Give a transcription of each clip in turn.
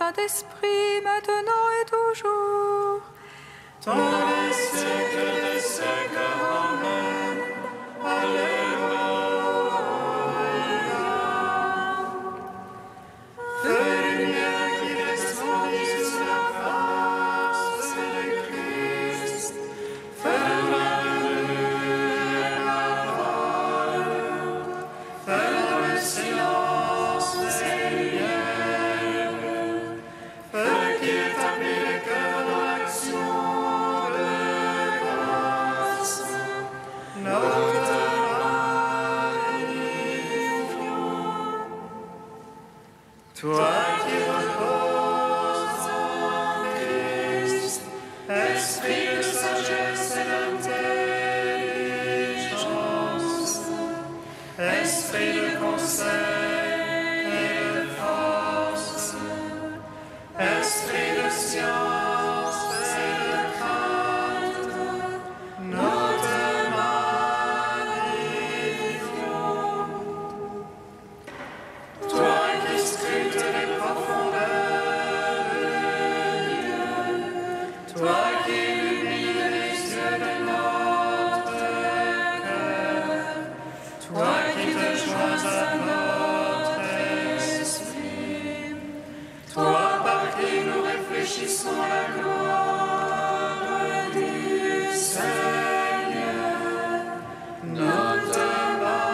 Saint-Esprit, maintenant et toujours. Dans les siècles des siècles. Amen. Alléluia. Feu de lumière qui resplendit sur la face de Christ, feu de la parole, feu dans le silence des lumières, feu qui établit les cœurs dans l'action de grâce. Notre magnifions. Toi qui reposes en Christ, esprit de sagesse et d'intelligence, esprit de conseil et de force, esprit de science et de crainte, nous te magnifions. Toi qui scrutes les profondeurs de Dieu, toi qui illumines les yeux de notre cœur, toi qui te joins à notre esprit, toi par qui nous réfléchissons à la gloire du Seigneur, nous te magnifions.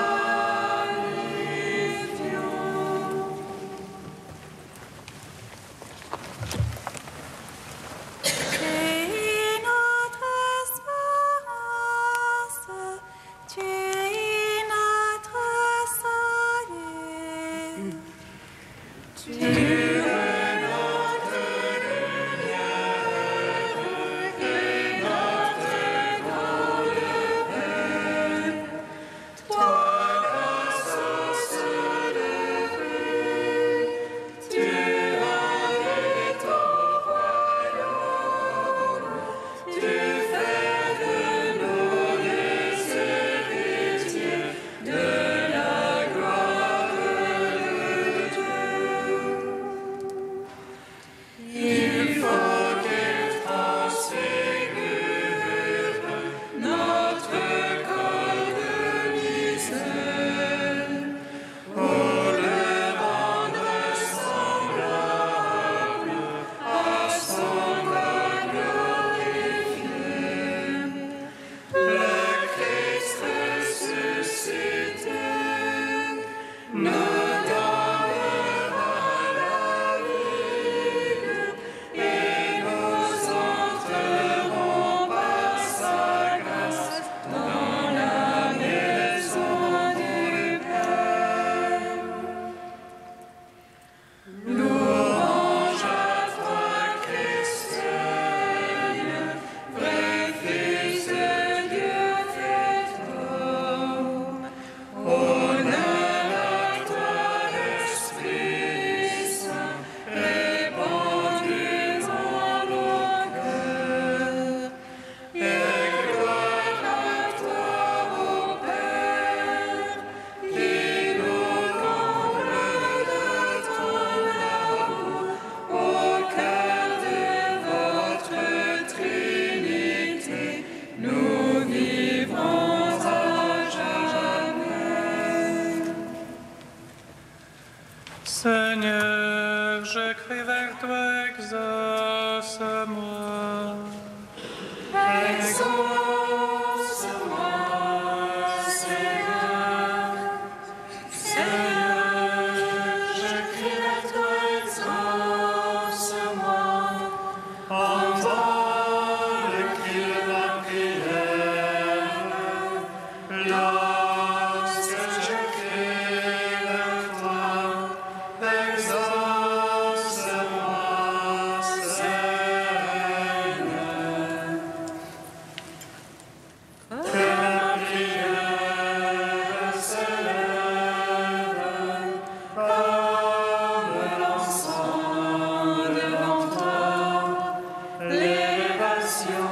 Tu es notre espérance, tu es notre salut. Tu es notre lumière et notre grande paix. Toi, la source de vie, tu habites au royaume. Tu fais de nous des héritiers de la gloire de Dieu. Il faut qu'elle transfigure notre corps de misère pour le rendre semblable à son corps glorifié. Le Christ ressuscité nous donnera la vie et nous entrerons par sa grâce dans la maison du Père. Louange à toi, Christ Seigneur, vrai Fils de Dieu fait homme. Honneur à toi, Esprit Saint, répandu dans nos cœurs. Et gloire à toi, ô Père, qui nous comble de ton amour au cœur de votre Trinité. Nous vivrons à jamais. Seigneur, je crie vers toi, exauce-moi. Exauce-moi, Seigneur. Seigneur, je crie vers toi, exauce-moi. Entends le cri de ma prière. Lorsque je crie vers toi, exauce-moi, Seigneur. Que ma prière s'élève comme l'encens devant toi, l'élévation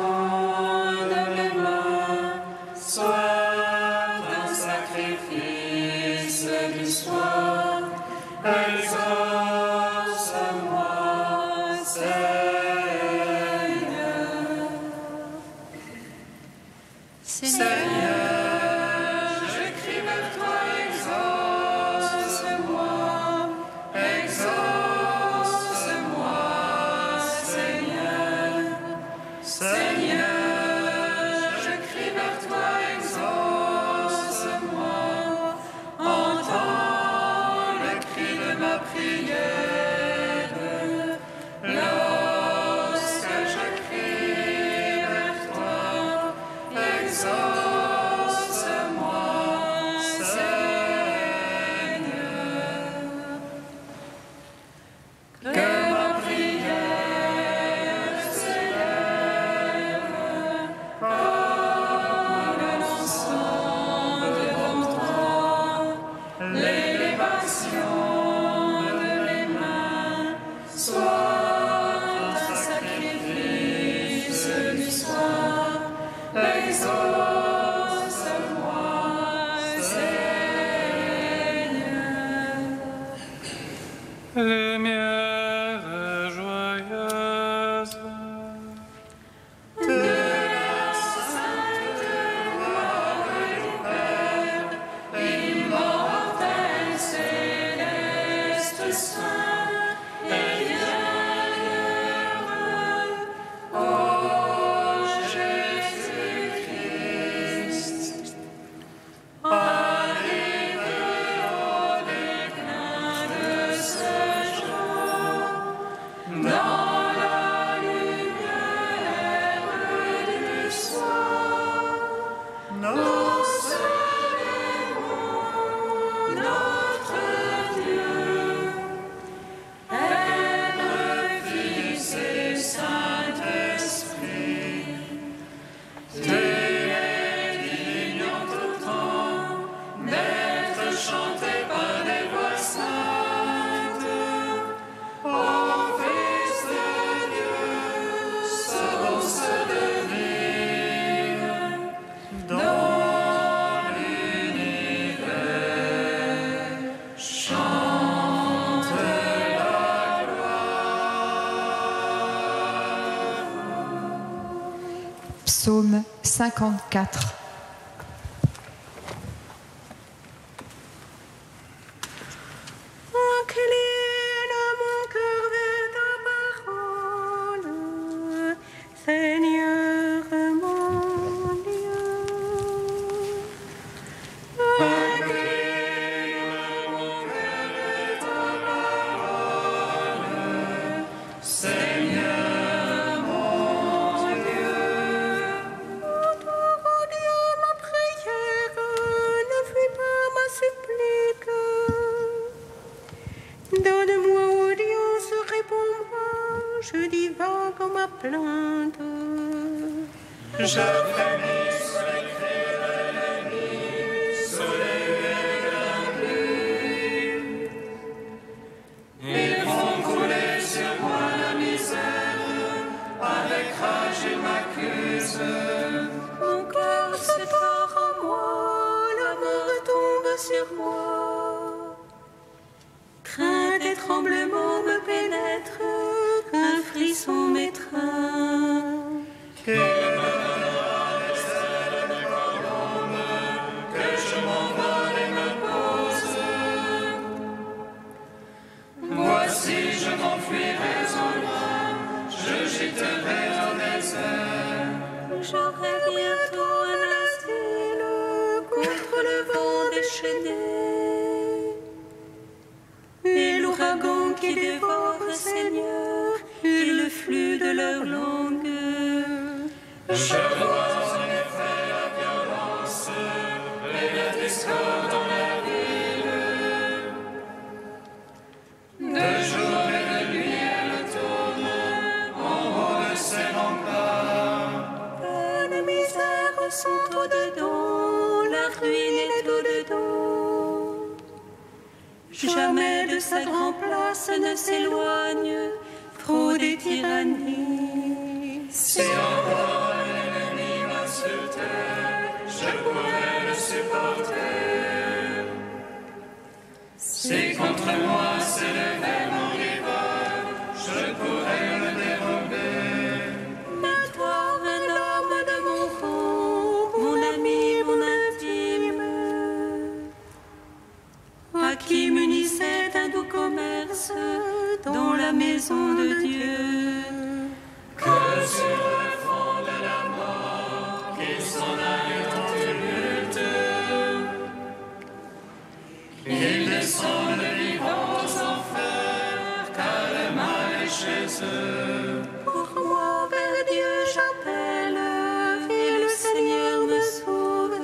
de mes mains soit un sacrifice du soir. Exauce-moi, lumière joyeuse. Psaume 54. Incline mon cœur vers ta parole, Seigneur mon Dieu. Incline mon cœur vers ta parole, Seigneur mon Dieu. Ô Dieu, ma prière, ne fuis pas ma supplique. Donne-moi audience, réponds-moi, je divague en ma plainte. Je frémis sous les cris de l'ennemi, sous les huées de l'inclus. Ils font couler sur moi la misère, avec rage ils m'accusent. Mon cœur se tord en moi, la mort tombe sur moi. Crainte et tremblement me pénètrent, un frisson m'étreint. Qu'il me donnera les ailes du colombe, que je m'envole et me pose. Voici, je m'enfuirai au loin, je gîterai au désert. J'aurai bientôt un asile contre le vent déchaîné. Et l'ouragan qui dévore, Seigneur, et le flux de leur langue. Je vois en effet la violence et la discorde dans la ville. De jour et de nuit elle tourne en haut de ses remparts. La misère sont au-dedans, la ruine est au-dedans. Jamais de sa grande place ne s'éloigne, fraude et tyrannie. Si encore l'ennemi m'insultait, je pourrais le supporter. Si contre moi s'élevait mon rival, je pourrais me dérober. Mais toi, un homme de mon rang, mon ami, mon intime, à qui m'unissait un doux commerce dans la maison de Dieu. Que sur le fond de la mort, qu'il s'en aille en tumulte, qu'il descende vivant aux enfers, car le mal est chez eux. Pour moi, vers Dieu j'appelle, et le Seigneur me sauve.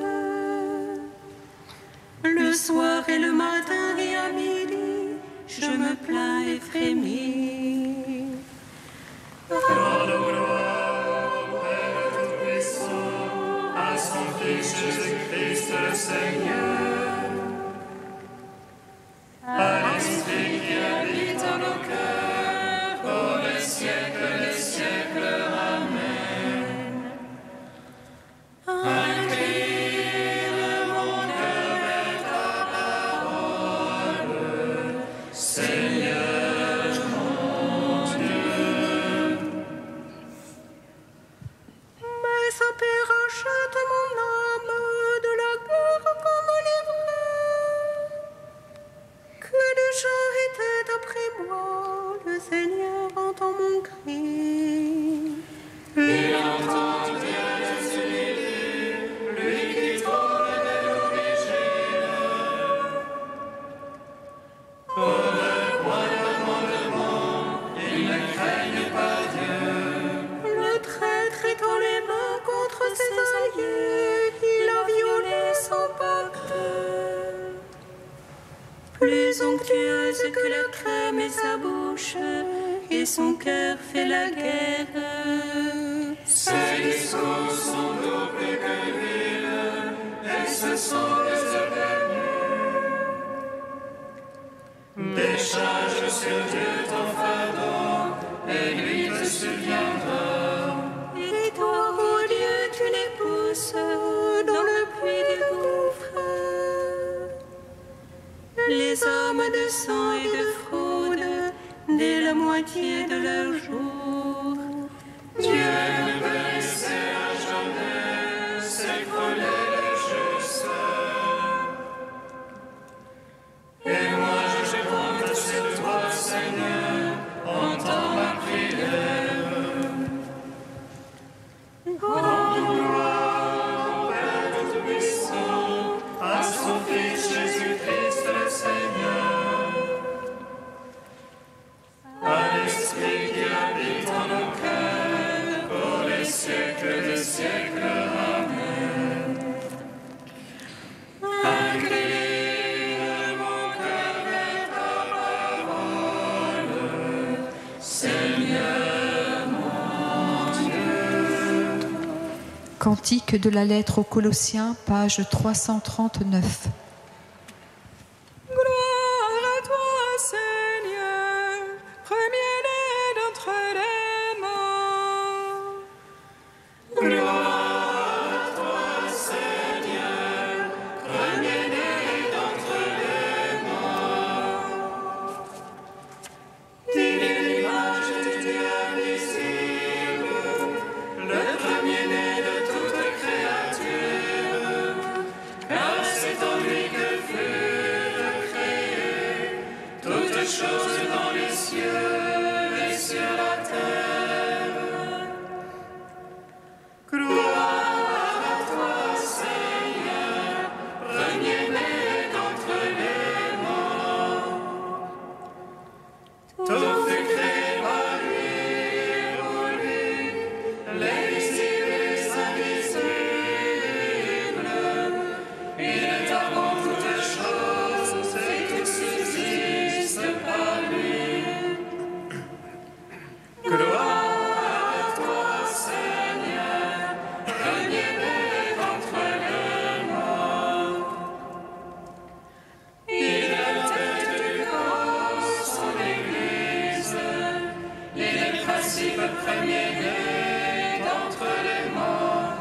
Le soir et le matin et à midi, je me plains et frémis. Rendons gloire au Père Tout-Puissant, à son Fils Jésus-Christ le Seigneur, à l'Esprit qui habite en nos cœurs, pour les siècles des siècles. Amen. Incline mon cœur vers ta parole, Seigneur. Seigneur, entends mon cri. Il entend lui qui tremble de l'origine. Pour le point d'amendement, ils ne craignent pas Dieu. Le traître étend les mains contre ses alliés, il a violé son pacte. Plus onctueuse que la crème est sa bouche, et son cœur fait la guerre. Ses discours sont doux plus que l'huile, et ce sont des épines. Décharge sur Dieu ton fardeau, et lui te souviendra. Et toi, ô Dieu, tu les pousses dans le puits du gouffre. Les hommes de sang et de fraude, dès la moitié de leur jour. Dieu ne peut laisser à jamais s'écrouler le juste. Et moi je compte sur toi, Seigneur, entends ma prière. Rends gloire au Père Tout-Puissant, à son Fils Jésus-Christ le Seigneur, à l'Esprit qui habite en nos cœurs, pour les siècles des siècles. Amen. Incline mon cœur vers ta parole, Seigneur mon Dieu. Cantique de la lettre aux Colossiens, page 339. Gloire à toi, Seigneur, premier-né d'entre les morts. Gloire à toi, Seigneur, premier-né d'entre les morts. Il est l'image du Dieu invisible, le premier-né de toute créature, car c'est en lui que furent créées toutes choses dans les cieux et sur la terre. Gloire à toi, Seigneur, premier-né d'entre les morts. Tout fut créé par lui, pour lui, les visibles et les invisibles. Il est avant toutes choses et tout subsiste par lui. Gloire à toi, Seigneur, premier-né d'entre les morts. Il est la tête du corps, son Église. Il est le principe premier-né d'entre les morts,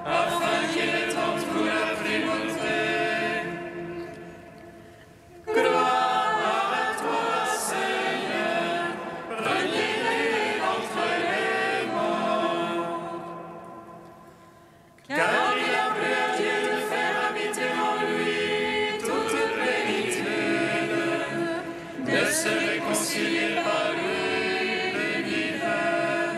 afin qu'il ait en tout la primauté. Gloire à toi, Seigneur, premier-né d'entre les morts. Car il a plu à Dieu de faire habiter en lui toute plénitude, de se réconcilier par lui l'univers.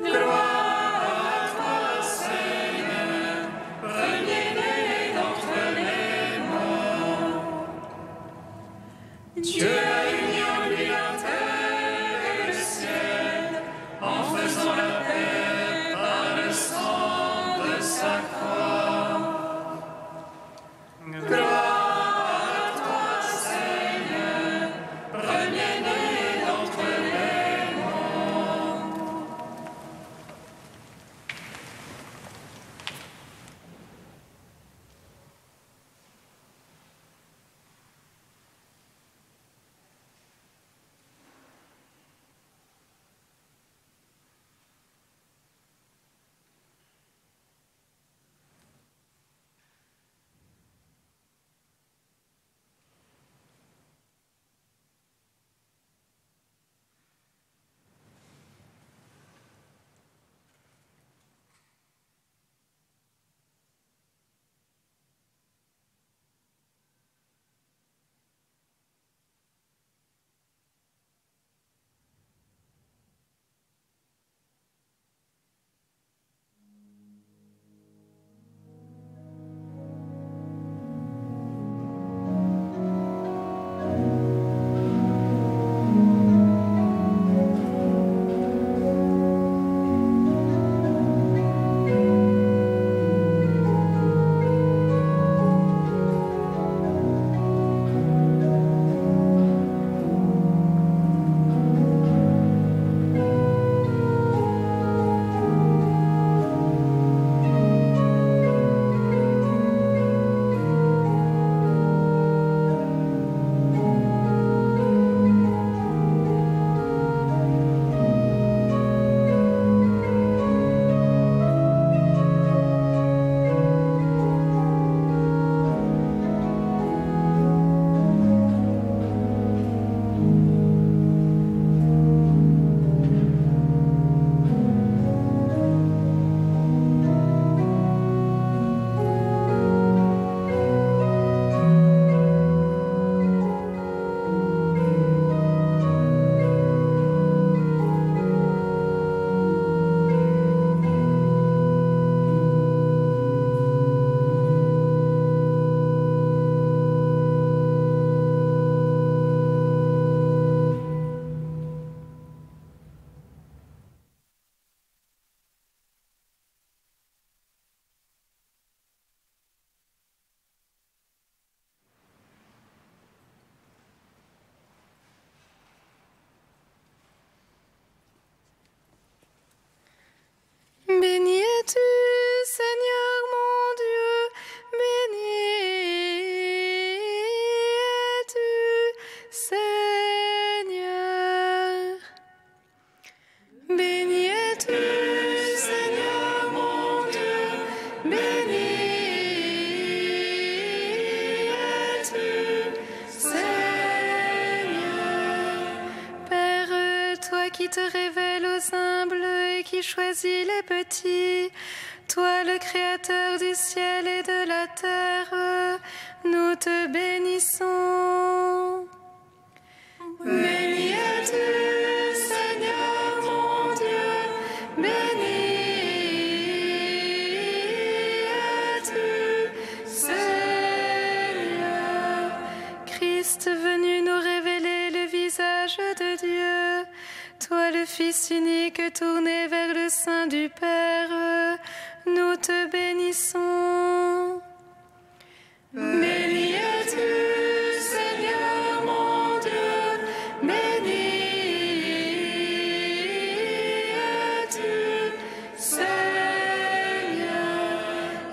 Gloire à toi, Seigneur, premier-né d'entre les morts. Dieu a uni en lui la terre et le ciel, en faisant la paix par le sang de sa croix. Gloire à toi, Seigneur, premier-né d'entre les morts. te révèles aux humbles et qui choisis les petits. Toi, le Créateur du ciel et de la terre, nous te bénissons. Béni es-tu, Seigneur mon Dieu, béni es-tu, Seigneur. Christ venu nous révéler le visage de Dieu, toi le Fils unique tourné vers le sein du Père, nous te bénissons. Béni es-tu, Seigneur mon Dieu, béni es-tu, Seigneur.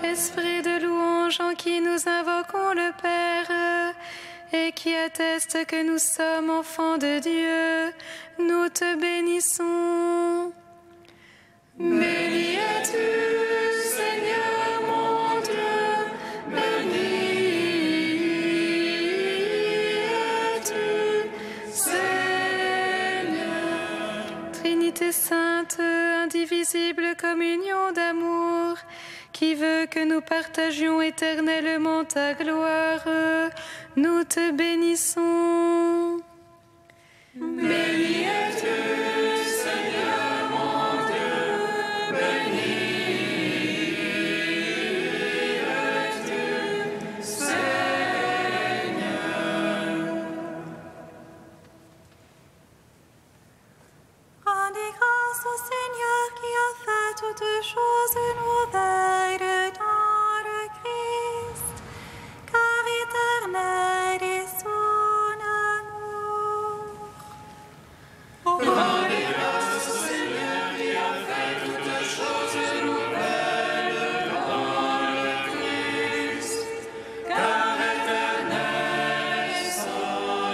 Esprit de louange en qui nous invoquons le Père, et qui atteste que nous sommes enfants de Dieu, nous te bénissons. Béni es-tu, Seigneur mon Dieu, béni es-tu, Seigneur. Trinité sainte, indivisible communion d'amour, qui veut que nous partagions éternellement ta gloire, nous te bénissons. Béni es-tu, Seigneur mon Dieu, béni es-tu, Seigneur. Rendez grâce au Seigneur qui a fait toutes choses nouvelles dans le Christ, car éternel est son amour. Rendez grâce au Seigneur qui a fait toutes choses nouvelles dans le Christ, car éternel est son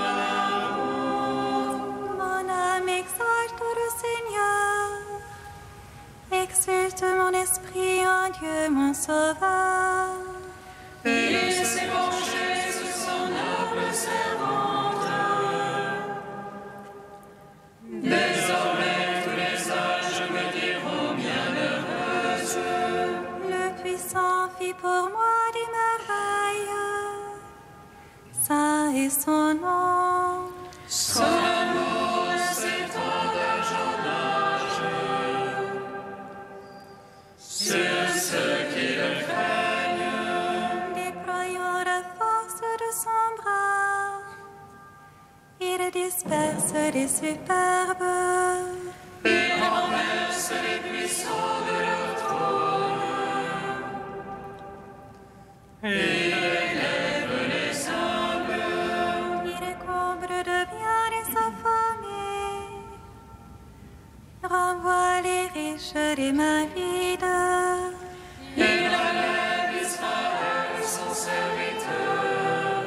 amour. Mon âme exalte le Seigneur, exulte mon esprit en Dieu mon Sauveur. Il s'est penché sur son noble servante. Désormais tous les âges me diront bienheureuse. Le puissant fit pour moi des merveilles, saint est son nom. Son amour s'étend d'âge en âge. Sur ceux qui le craignent. Déployant la force de son bras, il disperse les superbes. Il renverse les puissants de leur trône. Il élève les humbles. Il comble de bien les affamés, renvoie les riches des mains vides. Il relève Israël, son serviteur.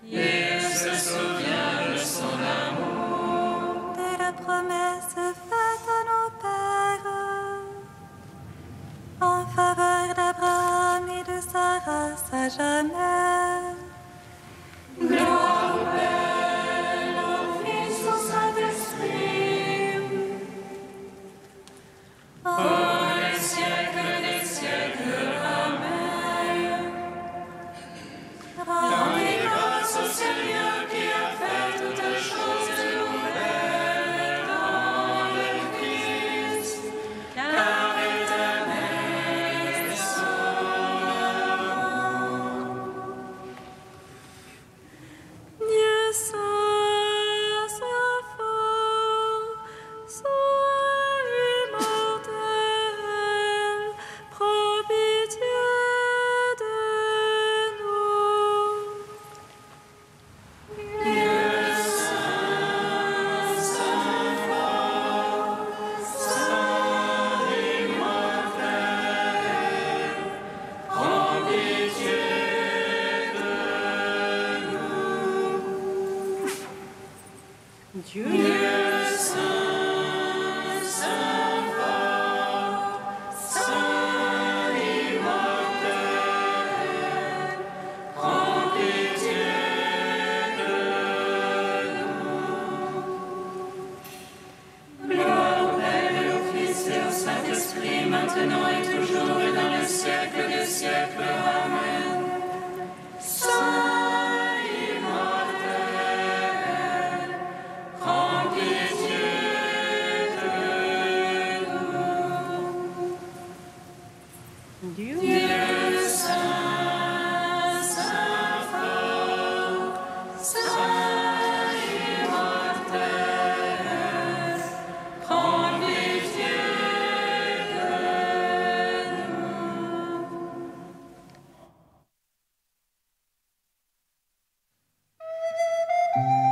Il se souvient de son amour. De la promesse faite à nos pères, en faveur d'Abraham et de sa race à jamais. Gloire au Père, au Fils, au Saint-Esprit. Les siècles des siècles. Amen. Rendez grâce au Seigneur qui a fait toutes choses nouvelles dans le Christ, car éternel est son amour. Dieu saint, saint fort, saint immortel, prends pitié de nous. Dieu saint, saint fort, saint immortel, prends pitié de nous. Dieu saint, saint fort, saint immortel, prends pitié de nous. Amen.